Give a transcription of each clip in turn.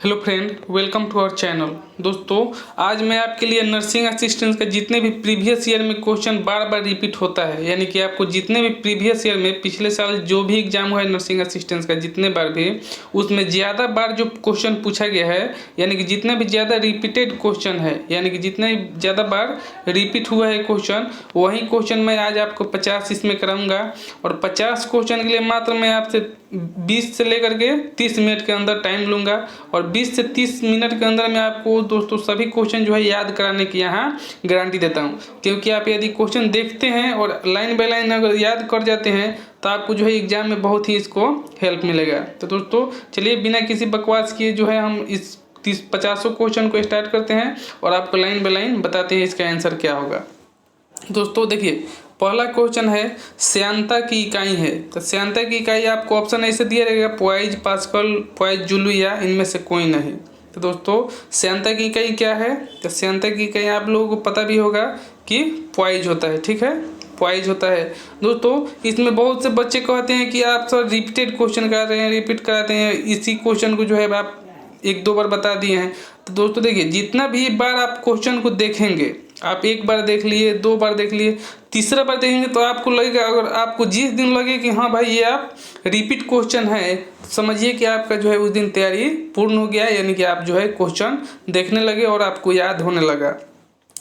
Hello friend, welcome to our channel. दोस्तों, आज मैं आपके लिए नर्सिंग असिस्टेंट का जितने भी प्रीवियस ईयर में क्वेश्चन बार बार रिपीट होता है, यानी कि आपको जितने भी प्रीवियस ईयर में पिछले साल जो भी एग्जाम हुआ है नर्सिंग असिस्टेंट का जितने बार भी, उसमें ज़्यादा बार जो क्वेश्चन पूछा गया है, यानी कि जितना भी ज़्यादा रिपीटेड क्वेश्चन है, यानी कि जितने ज़्यादा बार रिपीट हुआ है क्वेश्चन, वही क्वेश्चन मैं आज आपको 50 इसमें कराऊंगा। और 50 क्वेश्चन के लिए मात्र मैं आपसे 20 से लेकर के 30 मिनट के अंदर टाइम लूँगा और 20 से 30 मिनट के अंदर मैं आपको दोस्तों सभी क्वेश्चन जो है याद कराने की यहाँ गारंटी देता हूँ। क्योंकि आप यदि क्वेश्चन देखते हैं और लाइन बाय लाइन अगर याद कर जाते हैं तो आपको जो है एग्जाम में बहुत ही इसको हेल्प मिलेगा। तो दोस्तों चलिए बिना किसी बकवास किए जो है हम इस 50 क्वेश्चन को स्टार्ट करते हैं और आपको लाइन बाय लाइन बताते हैं इसका आंसर क्या होगा। दोस्तों देखिए, पहला क्वेश्चन है श्यानता की इकाई है। तो श्यानता की इकाई आपको ऑप्शन ऐसे दिया रहेगा, पॉइज, पास्कल, पॉइज, जूल या इनमें से कोई नहीं। तो दोस्तों श्यानता की इकाई क्या है? तो श्यानता की इकाई आप लोगों को पता भी होगा कि पॉइज होता है। ठीक है, पॉइज होता है। दोस्तों इसमें बहुत से बच्चे कहते हैं कि आप सर रिपीटेड क्वेश्चन करा रहे हैं, रिपीट कराते हैं, इसी क्वेश्चन को जो है आप एक दो बार बता दिए हैं। तो दोस्तों देखिए, जितना भी बार आप क्वेश्चन को देखेंगे, आप एक बार देख लिए, दो बार देख लिए, तीसरा बार देखेंगे तो आपको लगेगा, अगर आपको जिस दिन लगे कि हाँ भाई ये आप रिपीट क्वेश्चन है, समझिए कि आपका जो है उस दिन तैयारी पूर्ण हो गया, यानी कि आप जो है क्वेश्चन देखने लगे और आपको याद होने लगा।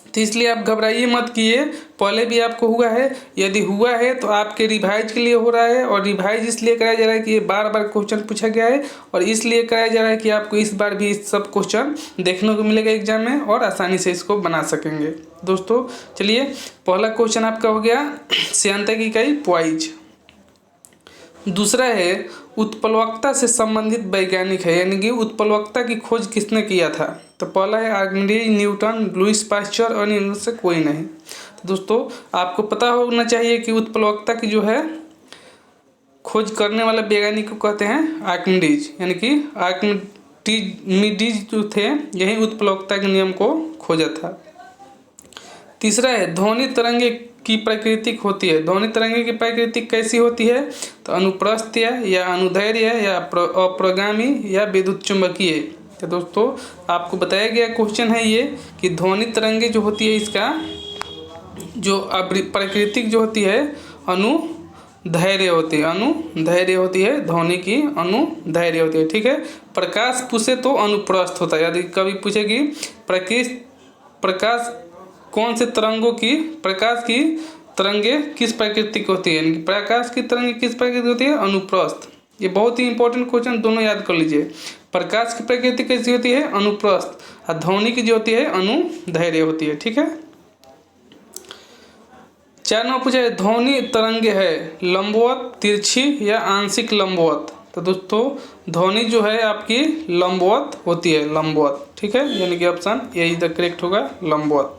तो इसलिए आप घबराइए मत किए, पहले भी आपको हुआ है, यदि हुआ है तो आपके रिवाइज के लिए हो रहा है। और रिवाइज इसलिए कराया जा रहा है कि ये बार बार क्वेश्चन पूछा गया है और इसलिए कराया जा रहा है कि आपको इस बार भी सब क्वेश्चन देखने को मिलेगा एग्जाम में और आसानी से इसको बना सकेंगे। दोस्तों चलिए, पहला क्वेश्चन आपका हो गया श्यानता की इकाई पॉइज। दूसरा है उत्प्लवकता से संबंधित वैज्ञानिक है, यानी कि उत्प्लवकता की खोज किसने किया था? तो पहला है आर्किमिडीज, न्यूटन, लुईस पास्चर और इनमें से कोई नहीं। तो दोस्तों आपको पता होना चाहिए कि उत्प्लवकता की जो है खोज करने वाला वैज्ञानिक को कहते हैं आर्किमिडीज, यानी कि आर्किमिडीज जो थे यही उत्प्लवकता के नियम को खोजा था। तीसरा है ध्वनि तरंगे की प्राकृतिक होती है। ध्वनि तरंगे की प्राकृतिक कैसी होती है? तो अनुप्रस्थीय या अनुदैर्ध्य या अप्रगामी या विद्युत चुंबकीय। तो दोस्तों आपको बताया गया क्वेश्चन है ये कि ध्वनि तरंगे जो होती है इसका जो प्राकृतिक जो होती है अनुदैर्ध्य होती है, अनुदैर्ध्य होती है, ध्वनि की अनुदैर्ध्य होती है। ठीक है, प्रकाश पूछे तो अनुप्रस्थ होता है। यदि कभी पूछे कि प्रकाश कौन से तरंगों की, प्रकाश की तरंगे किस प्रकृतिक होती है, यानी कि प्रकाश की तरंगे किस प्रकृति होती है? अनुप्रस्थ। ये बहुत ही इंपॉर्टेंट क्वेश्चन, दोनों याद कर लीजिए। प्रकाश की प्रकृति कैसी होती है? अनुप्रस्थ। और ध्वनि की जो होती है अनुदैर्ध्य होती है। ठीक है, 4 नंबर पूछा है ध्वनि तरंगे है लंबवत, तिरछी या आंशिक लंबवत। तो दोस्तों ध्वनि जो है आपकी लंबवत होती है, लंबवत। ठीक है, यानी कि ऑप्शन यही द करेक्ट होगा, लंबवत।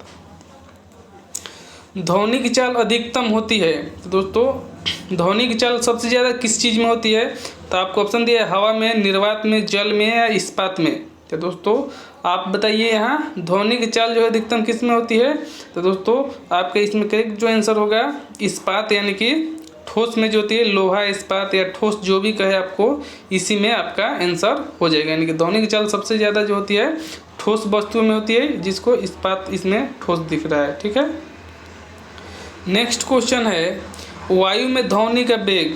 ध्वनि की चाल अधिकतम होती है। तो दोस्तों ध्वनि की चाल सबसे ज़्यादा किस चीज़ में होती है? तो आपको ऑप्शन दिया है हवा में, निर्वात में, जल में या इस्पात में। तो दोस्तों आप बताइए यहाँ ध्वनि की चाल जो है अधिकतम किस में होती है? तो दोस्तों आपके इसमें करेक्ट जो आंसर होगा इस्पात, यानी कि ठोस में जो होती है, लोहा, इस्पात या ठोस जो भी कहे आपको, इसी में आपका आंसर हो जाएगा। यानी कि ध्वनि की चाल सबसे ज़्यादा जो होती है ठोस वस्तु में होती है, जिसको इस्पात इसमें ठोस दिख रहा है। ठीक है, नेक्स्ट क्वेश्चन है वायु में ध्वनि का वेग।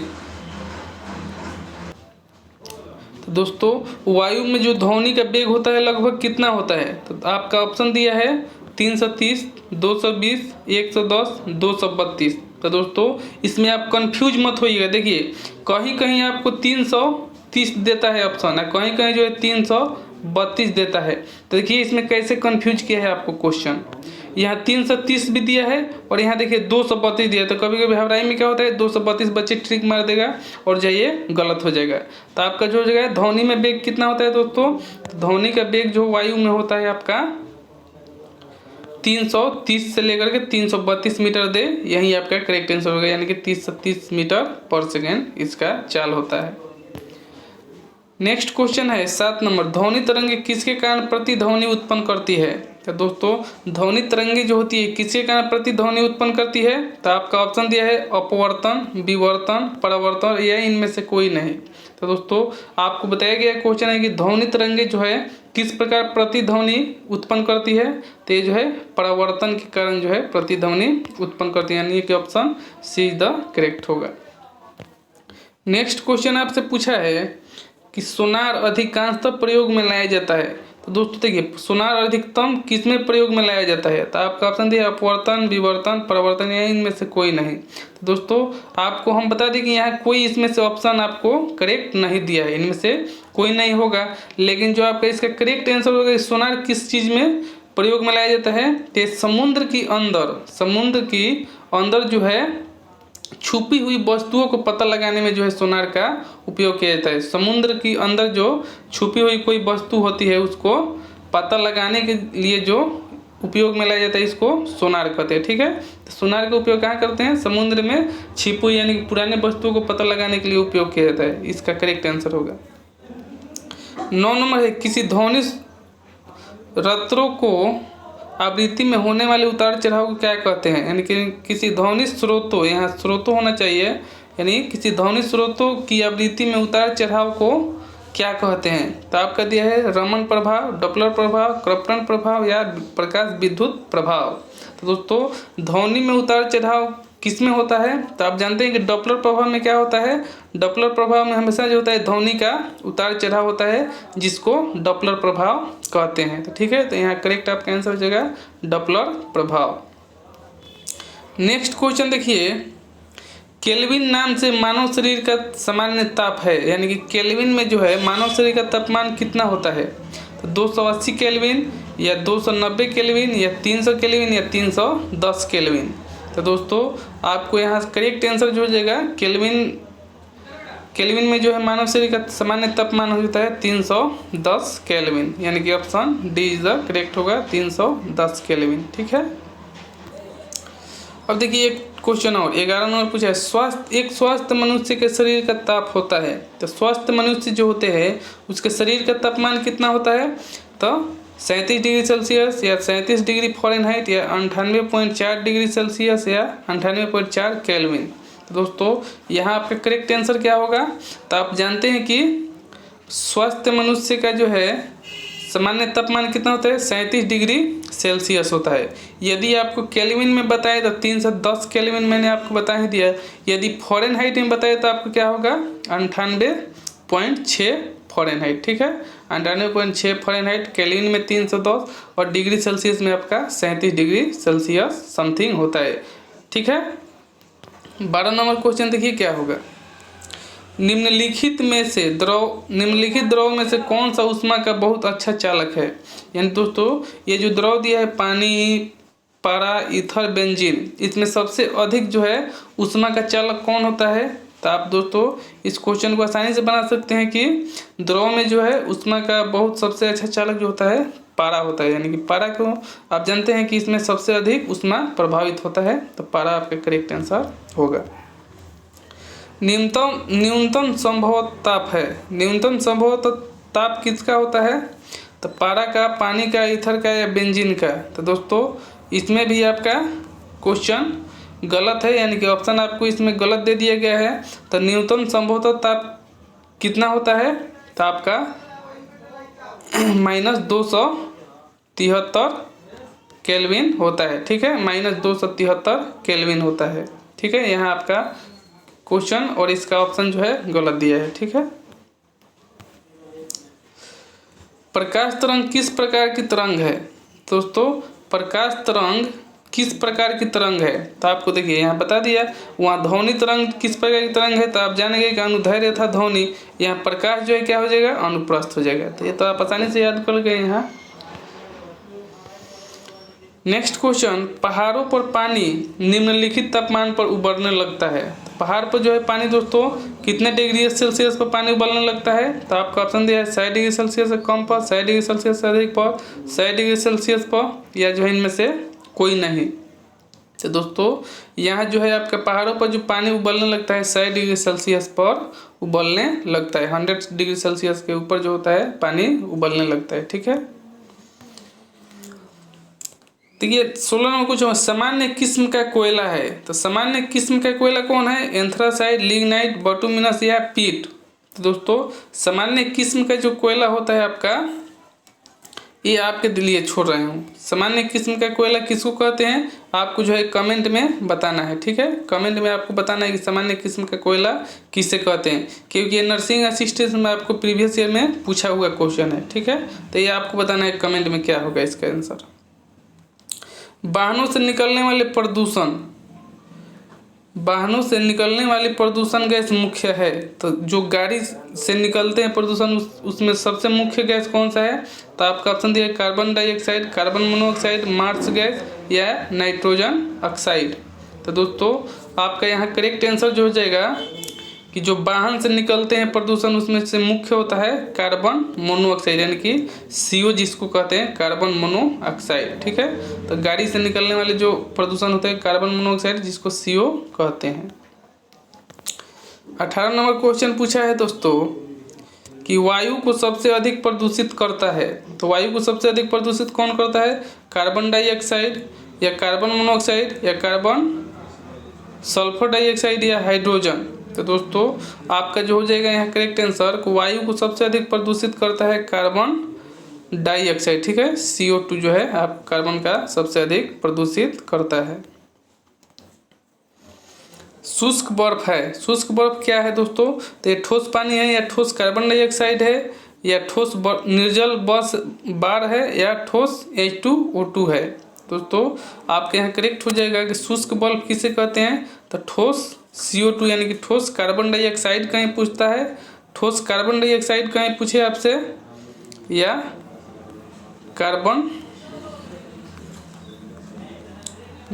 तो दोस्तों वायु में जो ध्वनि का वेग होता है लगभग कितना होता है? तो आपका ऑप्शन दिया है 330, 220, 110, 232। तो दोस्तों इसमें आप कंफ्यूज मत होइएगा। देखिए कहीं कहीं आपको 330 देता है ऑप्शन, है कहीं कहीं जो है 332 देता है। तो देखिए इसमें कैसे कंफ्यूज किया है आपको क्वेश्चन, यहाँ 330 भी दिया है और यहाँ देखिए 232 दिया है। तो कभी कभी हवाई में क्या होता है 232 बच्चे ट्रिक मार देगा और जाइए गलत हो जाएगा। तो आपका जो जगह ध्वनि में वेग कितना होता है दोस्तों? ध्वनि का वेग जो वायु में होता है आपका 330 से लेकर के 332 मीटर दे, यही आपका करेक्ट आंसर होगा, यानी कि 30 से 30 मीटर पर सेकेंड इसका चाल होता है। नेक्स्ट क्वेश्चन है 7 नंबर ध्वनि तरंगे किसके कारण प्रतिध्वनि उत्पन्न करती है? तो दोस्तों ध्वनि तरंगे जो होती है किसके कारण प्रतिध्वनि उत्पन्न करती है? तो आपका ऑप्शन दिया है अपवर्तन, विवर्तन, परावर्तन या इनमें से कोई नहीं। तो दोस्तों आपको बताया गया क्वेश्चन है कि ध्वनि तरंगे जो है किस प्रकार प्रतिध्वनि उत्पन्न करती है, तो ये जो है परावर्तन के कारण जो है प्रतिध्वनि उत्पन्न करती है, यानी कि option C is the correct होगा। नेक्स्ट क्वेश्चन आपसे पूछा है कि सोनार अधिकांशतः प्रयोग में लाया जाता है। तो दोस्तों देखिए सोनार अधिकतम किसमें प्रयोग में लाया जाता है, तो आपका ऑप्शन दिया अपवर्तन, विवर्तन, परावर्तन या इनमें से कोई नहीं। तो दोस्तों आपको हम बता दें कि यहाँ कोई इसमें से ऑप्शन आपको करेक्ट नहीं दिया है, इनमें से कोई नहीं होगा। लेकिन जो आपका इसका करेक्ट आंसर होगा सोनार किस चीज़ में प्रयोग में लाया जाता है, तो समुद्र की अंदर जो है छुपी हुई वस्तुओं को पता लगाने में जो है सोनार का उपयोग किया जाता है। समुद्र के अंदर जो छुपी हुई कोई वस्तु होती है उसको पता लगाने के लिए जो उपयोग में लाया जाता है इसको सोनार कहते हैं। ठीक है, तो सोनार का उपयोग कहाँ करते हैं, समुद्र में छिपी हुई यानी पुराने वस्तुओं को पता लगाने के लिए उपयोग किया जाता है। इसका करेक्ट आंसर होगा 9 नंबर है किसी ध्वनि रत्नों को आवृत्ति में होने वाले उतार चढ़ाव को क्या कहते हैं, यानी कि किसी ध्वनि स्रोतों, यहाँ स्रोतों होना चाहिए, यानी किसी ध्वनि स्रोतों की आवृत्ति में उतार चढ़ाव को क्या कहते हैं। तो आपका दिया है रमन प्रभाव, डॉपलर प्रभाव, क्रॉम्पटन प्रभाव या प्रकाश विद्युत प्रभाव। तो दोस्तों ध्वनि में उतार चढ़ाव किस में होता है, तो आप जानते हैं कि डॉपलर प्रभाव में क्या होता है, डॉपलर प्रभाव में हमेशा जो होता है ध्वनि का उतार चढ़ाव होता है जिसको डॉपलर प्रभाव कहते हैं। तो ठीक है, तो यहाँ करेक्ट आपका आंसर हो जाएगा डॉपलर प्रभाव। नेक्स्ट क्वेश्चन देखिए, केल्विन नाम से मानव शरीर का सामान्य ताप है, यानी कि केल्विन में जो है मानव शरीर का तापमान कितना होता है, तो 280 केल्विन या 290 केल्विन या 300 केल्विन या 310 केल्विन। तो दोस्तों आपको यहाँ करेक्ट आंसर जो हो जाएगा केल्विन में जो है मानव शरीर का सामान्य तापमान हो जाता है 310 केल्विन, यानी कि option D is the correct होगा 310 केल्विन। ठीक है, अब देखिए एक क्वेश्चन और 11 नंबर पूछा है एक स्वस्थ मनुष्य के शरीर का ताप होता है, तो स्वस्थ मनुष्य जो होते हैं उसके शरीर का तापमान कितना होता है, तो 37 डिग्री सेल्सियस या 37 डिग्री फ़ारेनहाइट या 98.4 डिग्री सेल्सियस या 98.4 केल्विन। तो दोस्तों यहाँ आपका करेक्ट आंसर क्या होगा, तो आप जानते हैं कि स्वस्थ मनुष्य का जो है सामान्य तापमान कितना होता है 37 डिग्री सेल्सियस होता है। यदि आपको केल्विन में बताए तो 310 केल्विन मैंने आपको बता ही दिया। यदि फ़ारेनहाइट में बताए तो आपको क्या होगा 98.6 फ़ारेनहाइट। ठीक है, 98.6 फ़ारेनहाइट, केल्विन में 310 और डिग्री सेल्सियस में आपका 37 डिग्री सेल्सियस समथिंग होता है। ठीक है, 12 नंबर क्वेश्चन देखिए क्या होगा, निम्नलिखित द्रव में से कौन सा ऊष्मा का बहुत अच्छा चालक है। यानी दोस्तों ये जो द्रव दिया है पानी, पारा, ईथर, बेंजीन, इसमें सबसे अधिक जो है ऊष्मा का चालक कौन होता है। तो आप दोस्तों इस क्वेश्चन को आसानी से बना सकते हैं कि द्रव में जो है ऊष्मा का बहुत सबसे अच्छा चालक जो होता है पारा होता है, यानी कि पारा को आप जानते हैं कि इसमें सबसे अधिक ऊष्मा प्रभावित होता है, तो पारा आपका करेक्ट आंसर होगा। न्यूनतम संभव ताप है, न्यूनतम संभव ताप किसका होता है, तो पारा का, पानी का, ईथर का या बेंजीन का। तो दोस्तों इसमें भी आपका क्वेश्चन गलत है, यानी कि ऑप्शन आपको इसमें गलत दे दिया गया है। तो न्यूनतम संभवतः ताप कितना होता है, तो आपका -273 केल्विन होता है। ठीक है, -273 केल्विन होता है। ठीक है, यहाँ आपका क्वेश्चन और इसका ऑप्शन जो है गलत दिया है। ठीक है, प्रकाश तरंग किस प्रकार की तरंग है, दोस्तों प्रकाश तरंग किस प्रकार की तरंग है, तो आपको देखिए यहाँ बता दिया। वहाँ ध्वनि तरंग किस प्रकार की तरंग है, तो आप जानेंगे कि अनुदैर्घ्य तथा ध्वनि, यहाँ प्रकाश जो है क्या हो जाएगा अनुप्रस्थ हो जाएगा। तो ये तो आप आसानी से याद कर गए यहाँ। नेक्स्ट क्वेश्चन, पहाड़ों पर पानी निम्नलिखित तापमान पर उबलने लगता है। तो पहाड़ पर जो है पानी दोस्तों कितने डिग्री सेल्सियस पर पानी उबलने लगता है, तो आपका ऑप्शन दिया है 100 डिग्री सेल्सियस से कम पर, 100 डिग्री सेल्सियस से अधिक पर, 100 डिग्री सेल्सियस पर, या जो है इनमें से कोई नहीं। तो दोस्तों यहाँ जो है आपके पहाड़ों पर जो पानी उबलने लगता है 100 डिग्री सेल्सियस पर उबलने लगता है, 100 डिग्री सेल्सियस के ऊपर जो होता है पानी उबलने लगता है। ठीक है, देखिए 16 में कुछ सामान्य किस्म का कोयला है। तो सामान्य किस्म का कोयला कौन है, एंथ्रासाइट, लिग्नाइट, बटुमिनस या पीट। तो दोस्तों सामान्य किस्म का जो कोयला होता है आपका, ये आपके लिए छोड़ रहे हूँ। सामान्य किस्म का कोयला किसको कहते हैं, आपको जो है कमेंट में बताना है, ठीक है। कमेंट में आपको बताना है कि सामान्य किस्म का कोयला किसे कहते हैं, क्योंकि ये नर्सिंग असिस्टेंट में आपको प्रीवियस ईयर में पूछा हुआ क्वेश्चन है, ठीक है। तो ये आपको बताना है कमेंट में क्या होगा इसका आंसर। वाहनों से निकलने वाले प्रदूषण, वाहनों से निकलने वाली प्रदूषण गैस मुख्य है। तो जो गाड़ी से निकलते हैं प्रदूषण उसमें सबसे मुख्य गैस कौन सा है, तो आपका ऑप्शन दिया है carbon dioxide, carbon monoxide, marsh gas या नाइट्रोजन ऑक्साइड। तो दोस्तों आपका यहाँ करेक्ट आंसर जो हो जाएगा कि जो वाहन से निकलते हैं प्रदूषण उसमें से मुख्य होता है कार्बन मोनोऑक्साइड, यानी कि CO जिसको कहते हैं कार्बन मोनोऑक्साइड, ठीक है। तो गाड़ी से निकलने वाले जो प्रदूषण होते हैं कार्बन मोनोऑक्साइड जिसको CO कहते हैं। 18 नंबर क्वेश्चन पूछा है दोस्तों कि वायु को सबसे अधिक प्रदूषित करता है। तो वायु को सबसे अधिक प्रदूषित कौन करता है, कार्बन डाइऑक्साइड या कार्बन मोनोऑक्साइड या कार्बन सल्फर डाइऑक्साइड या हाइड्रोजन। तो दोस्तों आपका जो हो जाएगा यहाँ करेक्ट आंसर, वायु को सबसे अधिक प्रदूषित करता है कार्बन डाइऑक्साइड, ठीक है। CO2 जो है आप कार्बन का सबसे अधिक प्रदूषित करता है। शुष्क बर्फ है, शुष्क बर्फ क्या है दोस्तों, तो ये ठोस पानी है या ठोस कार्बन डाइऑक्साइड है या ठोस निर्जल बस बार है या ठोस H2O2 है। दोस्तों आपके यहाँ करेक्ट हो जाएगा कि शुष्क बल्ब किसे कहते हैं, तो ठोस CO2 यानी कि ठोस कार्बन डाइऑक्साइड कहीं पूछता है, ठोस कार्बन डाइऑक्साइड कहीं पूछे आपसे या कार्बन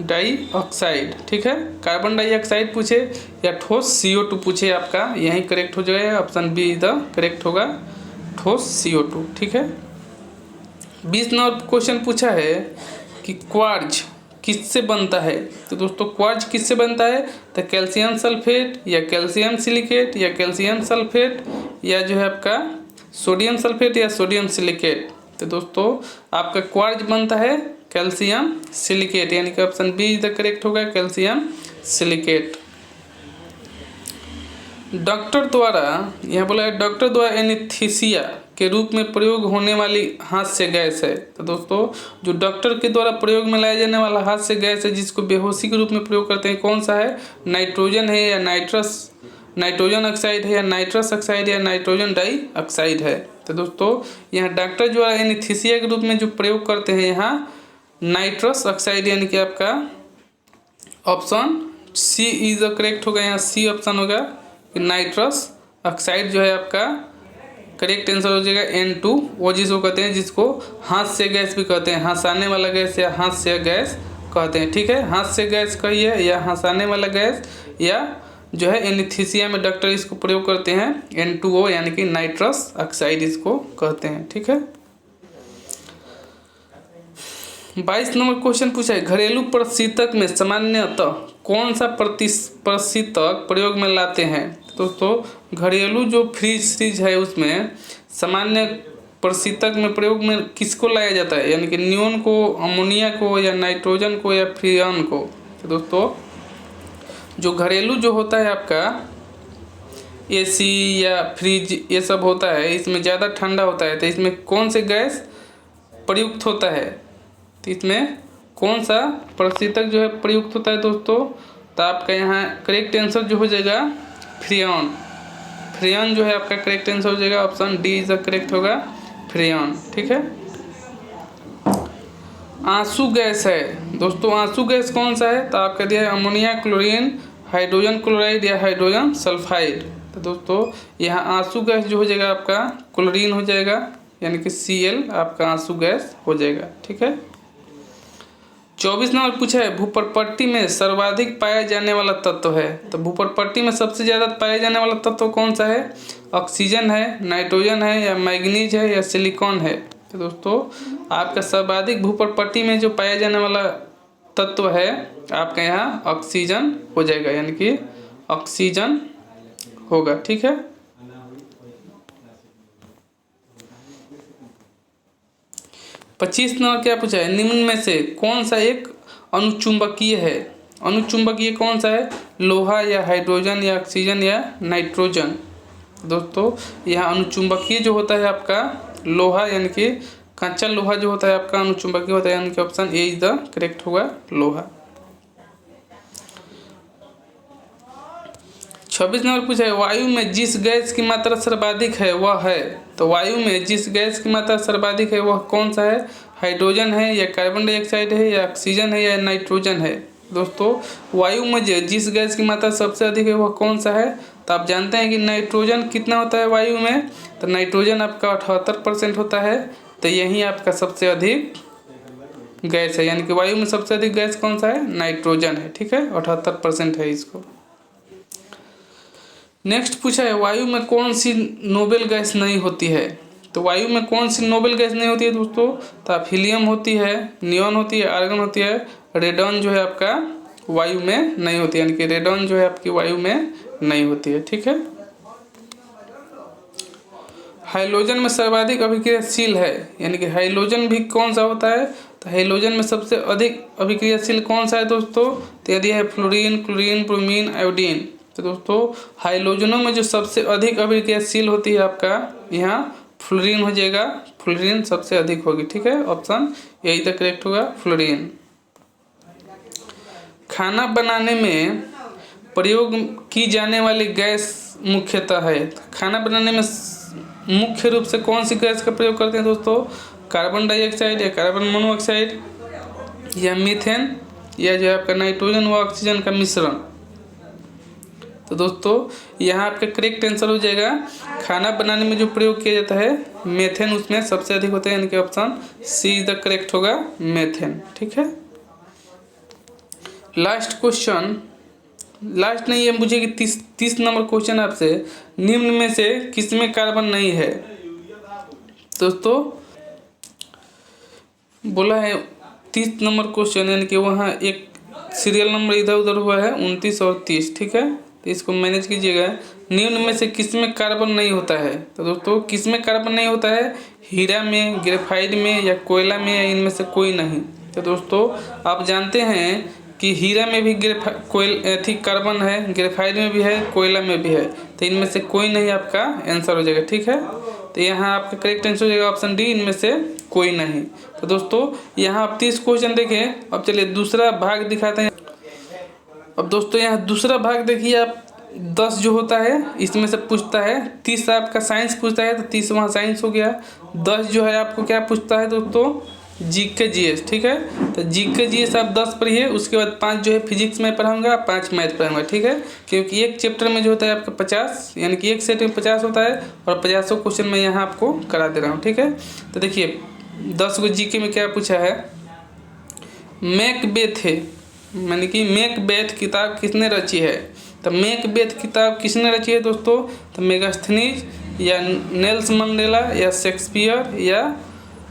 डाइऑक्साइड, ठीक है। कार्बन डाइऑक्साइड पूछे या ठोस CO2 पूछे, आपका यही करेक्ट हो जाएगा, ऑप्शन बी द करेक्ट होगा, ठोस CO2, ठीक है। 20 नंबर क्वेश्चन पूछा है कि क्वार्ज किससे बनता है। तो दोस्तों क्वार्ज किससे बनता है, तो कैल्शियम सल्फेट या कैल्शियम सिलिकेट या कैल्शियम सल्फेट या जो है आपका सोडियम सल्फेट या सोडियम सिलिकेट। तो दोस्तों आपका क्वार्ज बनता है कैल्शियम सिलिकेट, यानी कि ऑप्शन बी द करेक्ट होगा, कैल्शियम सिलिकेट। डॉक्टर द्वारा, यह बोला है डॉक्टर द्वारा एनेस्थीसिया के रूप में प्रयोग होने वाली हास्य गैस है। तो दोस्तों जो डॉक्टर के द्वारा प्रयोग में लाया जाने वाला हास्य गैस है जिसको बेहोशी के रूप में प्रयोग करते हैं, कौन सा है, नाइट्रोजन है या नाइट्रोजन ऑक्साइड है या नाइट्रस ऑक्साइड या नाइट्रोजन डाइऑक्साइड है। तो दोस्तों यहाँ डॉक्टर जो है एनेस्थीसिया के रूप में जो प्रयोग करते हैं यहाँ नाइट्रस ऑक्साइड, यानी कि आपका option C is the correct होगा, यहाँ सी ऑप्शन होगा कि नाइट्रस ऑक्साइड जो है आपका करेक्ट आंसर हो जाएगा N2, वो जिसको कहते हैं जिसको हास्य गैस भी कहते हैं, हंसाने वाला गैस या हास्य गैस कहते हैं, ठीक है। हास्य गैस कहिए या हंसाने वाला गैस या जो है एनेस्थीसिया में डॉक्टर इसको प्रयोग करते हैं N2O यानी कि नाइट्रस ऑक्साइड इसको कहते हैं, ठीक है। 22 नंबर क्वेश्चन पूछा है घरेलू प्रशीतक में सामान्यतः कौन सा प्रशीतक प्रयोग में लाते हैं। दोस्तों घरेलू जो फ्रिज है उसमें सामान्य प्रशीतक में प्रयोग में किसको लाया जाता है, यानी कि नियोन को, अमोनिया को या नाइट्रोजन को या फ्रियन को। तो दोस्तों जो घरेलू जो होता है आपका AC या फ्रिज ये सब होता है, इसमें ज़्यादा ठंडा होता है, तो इसमें कौन से गैस प्रयुक्त होता है, तो इसमें कौन सा प्रशीतक जो है प्रयुक्त होता है दोस्तों। तो आपका यहाँ करेक्ट आंसर जो हो जाएगा फ्रियन, फ्रियन जो है आपका करेक्ट आंसर हो जाएगा, ऑप्शन डी इज करेक्ट होगा, फ्रियन, ठीक है। आंसू गैस है दोस्तों, आंसू गैस कौन सा है, तो आपका दिया है अमोनिया, क्लोरीन, हाइड्रोजन क्लोराइड या हाइड्रोजन सल्फाइड। तो दोस्तों यहाँ आंसू गैस जो हो जाएगा आपका क्लोरीन हो जाएगा, यानी कि Cl आपका आंसू गैस हो जाएगा, ठीक है। 24 नंबर पूछा है भूपर्पट्टी में सर्वाधिक पाया जाने वाला तत्व है। तो भूपर्पट्टी में सबसे ज़्यादा पाया जाने वाला तत्व कौन सा है, ऑक्सीजन है, नाइट्रोजन है या मैग्नीज है या सिलिकॉन है। तो दोस्तों आपका सर्वाधिक भूपर्पट्टी में जो पाया जाने वाला तत्व है आपका यहाँ ऑक्सीजन हो जाएगा, यानी कि ऑक्सीजन होगा, ठीक है। पच्चीस नंबर क्या पूछा है निम्न में से कौन सा एक अनुचुंबकीय है। अनुचुंबकीय कौन सा है, लोहा या हाइड्रोजन या ऑक्सीजन या नाइट्रोजन। दोस्तों यहाँ अनुचुंबकीय जो होता है आपका लोहा, यानी कि कच्चा लोहा जो होता है आपका अनुचुंबकीय होता है, यानी कि option A is the correct होगा लोहा। 26 नंबर पूछा है वायु में जिस गैस की मात्रा सर्वाधिक है वह है, तो वायु में जिस गैस की मात्रा सर्वाधिक है वह कौन सा है? हाइड्रोजन है या कार्बन डाइऑक्साइड है या ऑक्सीजन है या नाइट्रोजन है? दोस्तों वायु में जिस गैस की मात्रा सबसे अधिक है वह कौन सा है? तो आप जानते हैं कि नाइट्रोजन कितना होता है वायु में, तो नाइट्रोजन आपका 78% होता है, तो यही आपका सबसे अधिक गैस है, यानी कि वायु में सबसे अधिक गैस कौन सा है? नाइट्रोजन है, ठीक है, 78% है इसको। नेक्स्ट पूछा है वायु में कौन सी नोबेल गैस नहीं होती है? तो वायु में कौन सी नोबेल गैस नहीं होती है दोस्तों? तो आप हीलियम होती है, नियॉन होती है, आर्गन होती है, रेडॉन जो है आपका वायु में नहीं होती है, यानी कि रेडॉन जो है आपकी वायु में नहीं होती है, ठीक है। हाइड्रोजन में सर्वाधिक अभिक्रियाशील है, यानी कि हाइड्रोजन भी कौन सा होता है? तो हाइड्रोजन में सबसे अधिक अभिक्रियाशील कौन सा है दोस्तों? तो यदि है फ्लोरीन, क्लोरीन, ब्रोमीन, आयोडीन। तो दोस्तों हाइड्रोजनों में जो सबसे अधिक अभिक्रियाशील होती है आपका यहाँ फ्लोरीन हो जाएगा, फ्लोरीन सबसे अधिक होगी, ठीक है, ऑप्शन यही तक करेक्ट होगा फ्लोरीन। खाना बनाने में प्रयोग की जाने वाली गैस मुख्यतः है, खाना बनाने में मुख्य रूप से कौन सी गैस का प्रयोग करते हैं दोस्तों? कार्बन डाइऑक्साइड या कार्बन मोनोऑक्साइड या मीथेन या जो है आपका नाइट्रोजन व ऑक्सीजन का मिश्रण। तो दोस्तों यहाँ आपका करेक्ट आंसर हो जाएगा खाना बनाने में जो प्रयोग किया जाता है मेथेन, उसमें सबसे अधिक होता है, यानी कि option C is the correct होगा मेथेन, ठीक है। लास्ट क्वेश्चन, लास्ट नहीं है मुझे कि 30 नंबर क्वेश्चन आपसे, निम्न में से किसमें कार्बन नहीं है? दोस्तों बोला है 30 नंबर क्वेश्चन, यानी कि वहाँ एक सीरियल नंबर इधर उधर हुआ है 29 और 30, ठीक है, तो इसको मैनेज कीजिएगा। निम्न में से किसमें कार्बन नहीं होता है? तो दोस्तों किसमें कार्बन नहीं होता है? हीरा में, ग्रेफाइट में या कोयला में, या इनमें से कोई नहीं। तो दोस्तों आप जानते हैं कि हीरा में भी कार्बन है, ग्रेफाइट में भी है, कोयला में भी है, तो इनमें से कोई नहीं आपका आंसर हो जाएगा, ठीक है। तो यहाँ आपका करेक्ट आंसर हो जाएगा ऑप्शन डी, इनमें से कोई नहीं। तो दोस्तों यहाँ आप 30 क्वेश्चन देखें। अब चलिए दूसरा भाग दिखाते हैं। अब दोस्तों यहाँ दूसरा भाग देखिए आप, 10 जो होता है इसमें से पूछता है, 30 आपका साइंस पूछता है, तो 30 वहाँ साइंस हो गया। 10 जो है आपको क्या पूछता है दोस्तों? जीके जीएस, ठीक है, तो जीके जीएस आप 10 पढ़िए, उसके बाद 5 जो है फिजिक्स में पढ़ाऊंगा, 5 मैथ पढ़ाऊंगा, ठीक है, क्योंकि एक चैप्टर में जो होता है आपका 50, यानी कि एक सेट में 50 होता है, और 50 क्वेश्चन मैं यहाँ आपको करा दे रहा हूँ, ठीक है। तो देखिए 10 को जीके में क्या पूछा है, मैकबेथ है, यानी कि मैकबेथ किताब किसने रची है? तो मैकबेथ किताब किसने रची है दोस्तों? तो मेगास्थनीज या नेल्सन मंडेला या शेक्सपियर या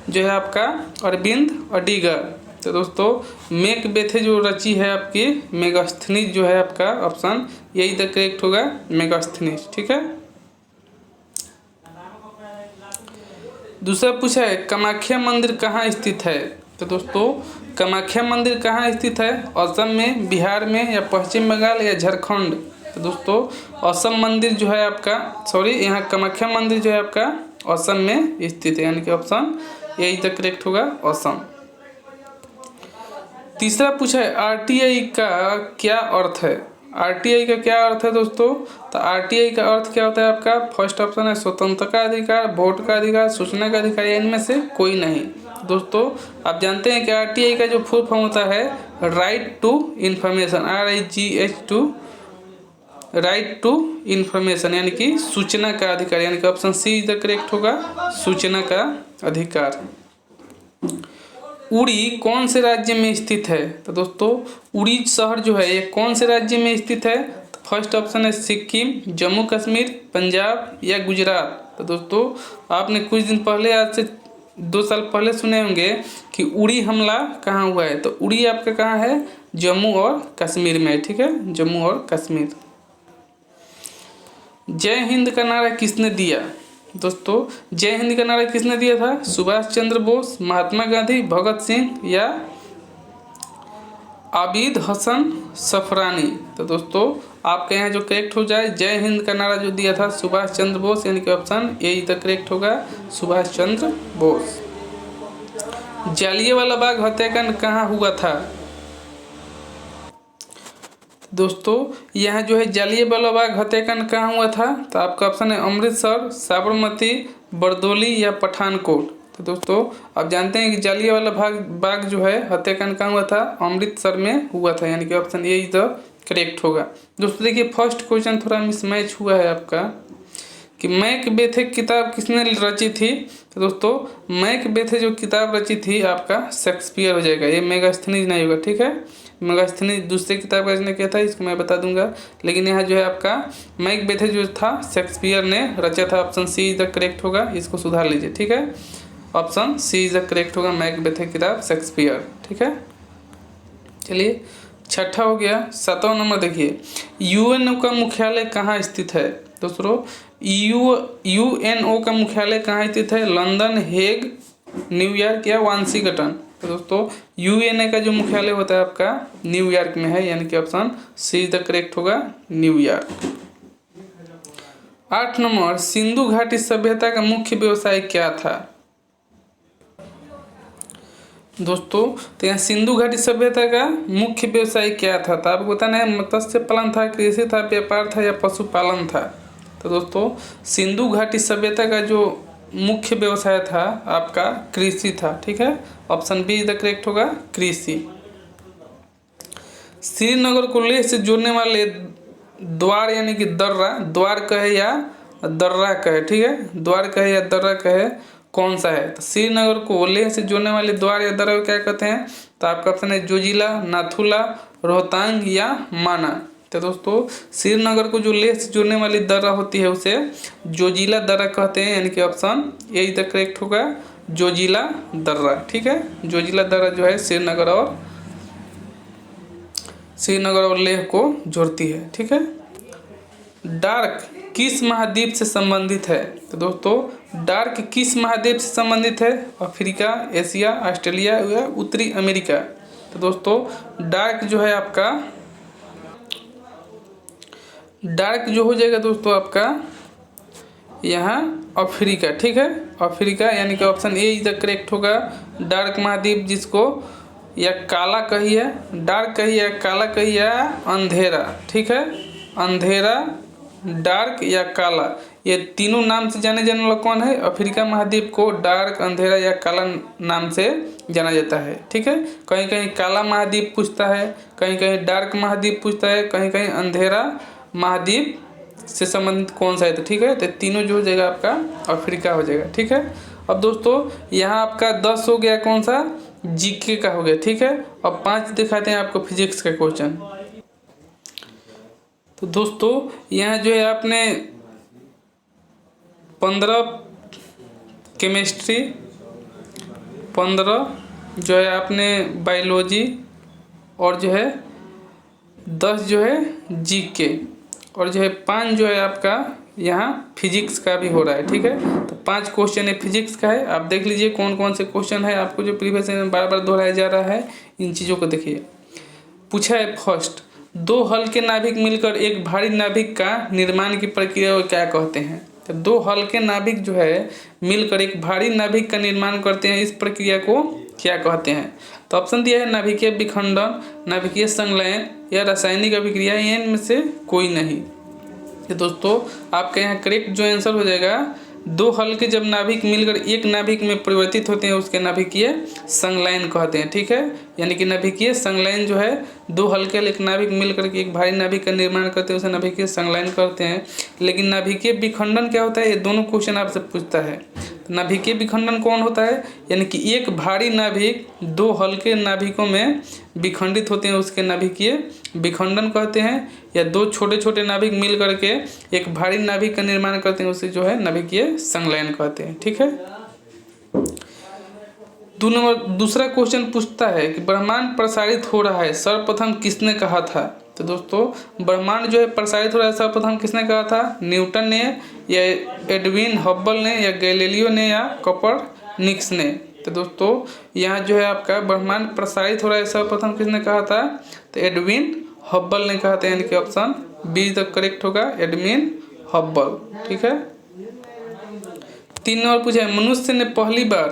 जो है आपका अरविंद अडिगर। तो दोस्तों मैकबेथ जो रची है आपकी मेगास्थनीज जो है आपका ऑप्शन यही द करेक्ट होगा मेगास्थनीज, ठीक है। दूसरा पूछा है कामाख्या मंदिर कहाँ स्थित है? तो दोस्तों कामाख्या मंदिर कहाँ स्थित है? असम में, बिहार में या पश्चिम बंगाल या झारखंड? तो दोस्तों असम मंदिर जो है आपका, सॉरी यहाँ कामाख्या मंदिर जो है आपका असम में स्थित है, यानी कि ऑप्शन यही तक करेक्ट होगा असम। तीसरा पूछा है आरटीआई का क्या अर्थ है? आरटीआई का क्या अर्थ है दोस्तों? तो आरटीआई का अर्थ क्या होता है आपका? फर्स्ट ऑप्शन है स्वतंत्रता का अधिकार, वोट का अधिकार, सूचना का अधिकार, या इनमें से कोई नहीं। दोस्तों आप जानते हैं कि आरटीआई का जो फुल फॉर्म होता है right to information, RIGH, right to information, यानी कि सूचना का अधिकार, यानी कि option C is the correct होगा सूचना का अधिकार। उड़ी कौन से राज्य में स्थित है? तो दोस्तों उड़ी शहर जो है ये कौन से राज्य में स्थित है? तो फर्स्ट ऑप्शन है सिक्किम, जम्मू कश्मीर, पंजाब या गुजरात। तो दोस्तों आपने कुछ दिन पहले, आज से 2 साल पहले सुने होंगे कि उड़ी हमला कहाँ हुआ है। तो उड़ी आपका कहाँ है? जम्मू और कश्मीर में, ठीक है, जम्मू और कश्मीर। जय हिंद का नारा किसने दिया? दोस्तों जय हिंद का नारा किसने दिया था? सुभाष चंद्र बोस, महात्मा गांधी, भगत सिंह या आबिद हसन सफरानी? तो दोस्तों आपके यहाँ जो करेक्ट हो जाए, जय हिंद का नारा जो दिया था सुभाष चंद्र बोस, यानी कि ऑप्शन ए इधर करेक्ट होगा, सुभाष चंद्र बोस। जालियांवाला बाग हत्याकांड कहाँ हुआ था? दोस्तों यहाँ जो है जालियांवाला बाग हत्याकांड कहाँ हुआ था? तो आपका ऑप्शन है अमृतसर, साबरमती, बरदोली या पठानकोट। तो दोस्तों आप जानते हैं कि जालियांवाला बाग जो है हत्याकांड कहाँ हुआ था? अमृतसर में हुआ था, यानी कि option A is the correct होगा। दोस्तों देखिए फर्स्ट क्वेश्चन थोड़ा मिसमैच हुआ है आपका कि मैकबेथ किताब किसने रची थी? तो दोस्तों मैकबेथ जो किताब रची थी आपका शेक्सपियर हो जाएगा, ये मेगास्थनीज नहीं होगा, ठीक है। मेगास्थनीज दूसरे किताब का रचना किया था, इसको मैं बता दूंगा, लेकिन यहाँ जो है आपका मैकबेथ जो था शेक्सपियर ने रचा था। Option C is the correct होगा, इसको सुधार लीजिए, ठीक है। Option C is the correct होगा, मैकबेथ किताब शेक्सपियर, ठीक है। चलिए छठा हो गया। 7वां नंबर देखिए, यूएनओ का मुख्यालय कहाँ स्थित है? दोस्तों यूएनओ का मुख्यालय कहाँ स्थित है? लंदन, हेग, न्यूयॉर्क या वाशिंगटन? तो दोस्तों यूएनओ का जो मुख्यालय होता है आपका न्यूयॉर्क में है, यानी कि option C is the correct होगा, न्यूयॉर्क। 8 नंबर, सिंधु घाटी सभ्यता का मुख्य व्यवसाय क्या था? दोस्तों तो यहाँ सिंधु घाटी सभ्यता का मुख्य व्यवसाय क्या था? तो आपको बताना है मत्स्य पालन था, कृषि था, व्यापार था या पशुपालन था? तो दोस्तों सिंधु घाटी सभ्यता का जो मुख्य व्यवसाय था आपका कृषि था, ठीक है। Option B is the correct होगा, कृषि। श्रीनगर को लेह से जोड़ने वाले द्वार यानी कि दर्रा, द्वार कहे या दर्रा कहे, ठीक है, द्वार कहे या दर्रा कहे, कौन सा है? तो श्रीनगर को लेह से जोड़ने वाले द्वार या दर्रा क्या कहते हैं? तो आपका ऑप्शन है जोजिला, नाथुला, रोहतांग या माना। तो दोस्तों श्रीनगर को जो लेह से जोड़ने वाली दर्रा होती है उसे जोजिला दर्रा कहते हैं, यानी कि option A is the correct होगा, जोजिला दर्रा, ठीक है। जोजिला दर्रा जो है श्रीनगर और लेह को जोड़ती है, ठीक है। डार्क किस महाद्वीप से संबंधित है? तो दोस्तों डार्क किस महाद्वीप से संबंधित है? अफ्रीका, एशिया, ऑस्ट्रेलिया या उत्तरी अमेरिका? तो दोस्तों डार्क जो है आपका, डार्क जो हो जाएगा दोस्तों आपका यहाँ अफ्रीका, ठीक है, अफ्रीका, यानी कि option A is the correct होगा, डार्क महाद्वीप, जिसको या काला कहिए, डार्क कहिए, काला कहिए, अंधेरा, ठीक है, अंधेरा, डार्क या काला, ये तीनों नाम से जाने वाला कौन है? अफ्रीका महाद्वीप को डार्क, अंधेरा या काला नाम से जाना जाता है, ठीक है। कहीं कहीं काला महाद्वीप पूछता है, कहीं कहीं डार्क महाद्वीप पूछता है, कहीं कहीं अंधेरा महाद्वीप से संबंधित कौन सा है, तो ठीक है। तो तीनों जो हो जाएगा आपका अफ्रीका हो जाएगा, ठीक है। अब दोस्तों यहाँ आपका 10 हो गया, कौन सा? जीके का हो गया, ठीक है। अब 5 दिखाते हैं आपको फिजिक्स का क्वेश्चन। तो दोस्तों यहाँ जो है आपने 15 केमिस्ट्री, 15 जो है आपने बायोलॉजी और जो है 10 जो है जीके और जो है 5 जो है आपका यहाँ फिजिक्स का भी हो रहा है, ठीक है। तो 5 क्वेश्चन है फिजिक्स का है, आप देख लीजिए कौन कौन से क्वेश्चन है आपको जो प्रीवियस में बार बार दोहराया जा रहा है, इन चीज़ों को देखिए। पूछा है फर्स्ट, 2 हल्के नाभिक मिलकर एक भारी नाभिक का निर्माण की प्रक्रिया को क्या कहते हैं? तो 2 हल्के नाभिक जो है मिलकर एक भारी नाभिक का निर्माण करते हैं, इस प्रक्रिया को क्या कहते हैं? तो ऑप्शन दिया है नाभिकीय विखंडन, नाभिकीय संलयन या रासायनिक अभिक्रिया, इनमें से कोई नहीं। तो दोस्तों आपके यहाँ करेक्ट जो आंसर हो जाएगा, 2 हल्के जब नाभिक मिलकर एक नाभिक में परिवर्तित होते हैं उसके नाभिकीय संलयन कहते हैं, ठीक है। यानी कि नाभिकीय संलयन जो है 2 हल्के एक नाभिक मिलकर के एक भारी नाभिक का निर्माण करते हैं, उसे नाभिकीय संलयन करते हैं। लेकिन नाभिकीय विखंडन क्या होता है, ये दोनों क्वेश्चन आपसे पूछता है। तो नाभिकीय विखंडन कौन होता है? यानी कि एक भारी नाभिक 2 हल्के नाभिकों में विखंडित होते हैं, उसके नाभिकीय विखंडन कहते हैं। या 2 छोटे छोटे नाभिक मिल करके एक भारी नाभिक का निर्माण करते हैं, उसे जो है नाभिकीय संलयन कहते हैं, ठीक है। 2 नंबर दूसरा क्वेश्चन पूछता है कि ब्रह्मांड प्रसारित हो रहा है सर्वप्रथम किसने कहा था? तो दोस्तों ब्रह्मांड जो है प्रसारित हो रहा है सर्वप्रथम किसने कहा था? न्यूटन ने या एडविन हब्बल ने या गैलीलियो ने या कोपरनिकस ने? तो दोस्तों यहाँ जो है आपका ब्रह्मांड प्रसारित हो रहा है सर्वप्रथम किसने कहा था? तो एडविन हब्बल ने कहा था, यानी कि ऑप्शन बी द करेक्ट होगा एडमिन हब्बल। ठीक है। 3 नंबर पूछा है, मनुष्य ने पहली बार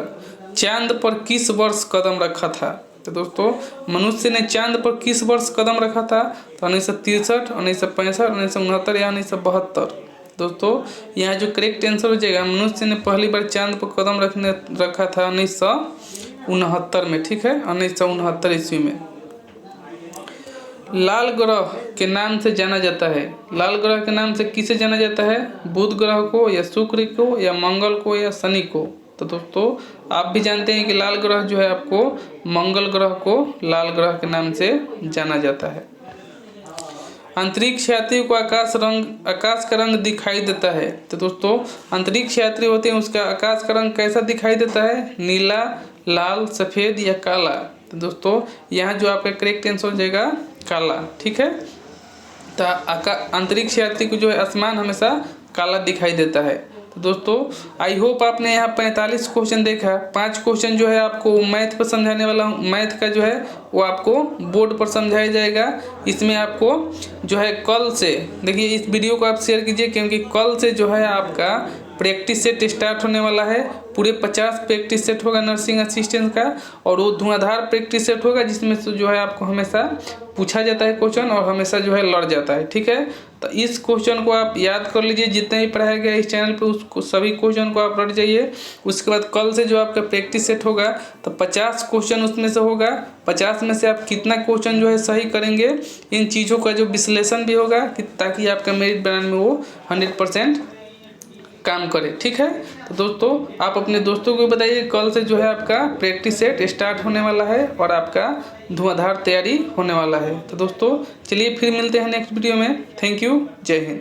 चांद पर किस वर्ष कदम रखा था। तो दोस्तों मनुष्य ने चांद पर किस वर्ष कदम रखा था, तो 1963, 1965, 1969 या 1972। दोस्तों यहाँ जो करेक्ट आंसर हो जाएगा, मनुष्य ने पहली बार चांद पर कदम रखा था 1969 में। ठीक है, 1969 ईस्वी में। लाल ग्रह के नाम से जाना जाता है, लाल ग्रह के नाम से किसे जाना जाता है, बुध ग्रह को या शुक्र को या मंगल को या शनि को। तो दोस्तों आप भी जानते हैं कि लाल ग्रह जो है आपको मंगल ग्रह को लाल ग्रह के नाम से जाना जाता है। अंतरिक्ष यात्री को आकाश का रंग दिखाई देता है। तो दोस्तों अंतरिक्ष यात्री होते हैं, उसका आकाश का रंग कैसा दिखाई देता है, नीला, लाल, सफ़ेद या काला। तो दोस्तों यहाँ जो आपका करेक्ट आंसर हो जाएगा काला। ठीक है। तो अंतरिक्ष यात्री को जो है आसमान हमेशा काला दिखाई देता है। तो दोस्तों आई होप आपने यहाँ 45 क्वेश्चन देखा। 5 क्वेश्चन जो है आपको मैथ पर समझाने वाला हूँ, मैथ का जो है वो आपको बोर्ड पर समझाया जाएगा। इसमें आपको जो है कल से देखिए, इस वीडियो को आप शेयर कीजिए, क्योंकि कल से जो है आपका प्रैक्टिस सेट स्टार्ट होने वाला है। पूरे 50 प्रैक्टिस सेट होगा नर्सिंग असिस्टेंट का, और वो धुआंधार प्रैक्टिस सेट होगा, जिसमें से जो है आपको हमेशा पूछा जाता है क्वेश्चन और हमेशा जो है लड़ जाता है। ठीक है। तो इस क्वेश्चन को आप याद कर लीजिए, जितने भी पढ़ाया गया इस चैनल पे उसको सभी क्वेश्चन को आप रट जाइए। उसके बाद कल से जो आपका प्रैक्टिस सेट होगा तो 50 क्वेश्चन उसमें से होगा। 50 में से आप कितना क्वेश्चन जो है सही करेंगे, इन चीज़ों का जो विश्लेषण भी होगा, ताकि आपका मेरिट बनाने में वो 100% काम करे। ठीक है। तो दोस्तों आप अपने दोस्तों को बताइए, कल से जो है आपका प्रैक्टिस सेट स्टार्ट होने वाला है और आपका धुआंधार तैयारी होने वाला है। तो दोस्तों चलिए फिर मिलते हैं नेक्स्ट वीडियो में। थैंक यू, जय हिंद।